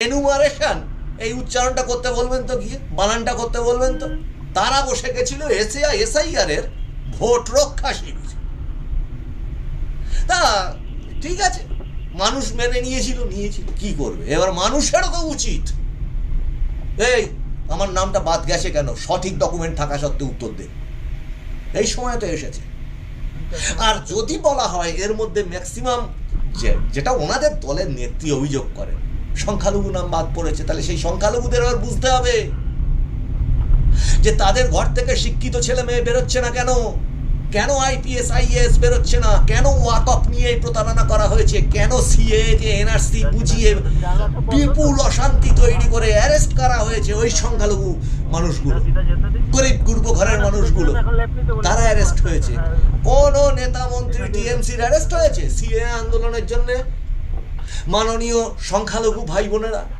Enumeration, এই উচ্চারণটা করতে বলবেন তো, গিয়ে বানানটা করতে বলবেন তো। তারা বসে গেছিল এসআইআর এর ভোট রক্ষা শিবির। তা ঠিক আছে, মানুষ মেনে নিয়েছিল, কি করবে এবার, মানুষেরও তো উচিত এই আমার নামটা বাদ গেছে কেন, সঠিক ডকুমেন্ট থাকা সত্ত্বেও উত্তর দে। এই সময় তো এসেছে। আর যদি বলা হয় এর মধ্যে ম্যাক্সিমাম যেটা ওনাদের দলের নেত্রী অভিযোগ করেন, সংখ্যালঘু নাম বাদ পড়েছে, তাহলে সেই সংখ্যালঘুদের আবার বুঝতে হবে যে তাদের ঘর থেকে শিক্ষিত ছেলে মেয়ে বেরোচ্ছে না কেন, কেন আইপিএস আইএস বেরোচ্ছে না, কেন ওয়াকফ নিয়ে প্রতারণা করা হয়েছে, কেন সিএ কে এনআরসি বুঝিয়ে বিপুল অশান্তি তৈরি করে অ্যারেস্ট করা হয়েছে ওই সংখ্যালঘু মানুষগুলো, গরিব গুরব ঘরের মানুষগুলো, তারা অ্যারেস্ট হয়েছে। কোন নেতা মন্ত্রী টিএমসির অ্যারেস্ট হয়েছে সিএ আন্দোলনের জন্য? মাননীয় সংখ্যালঘু ভাই বোনেরা,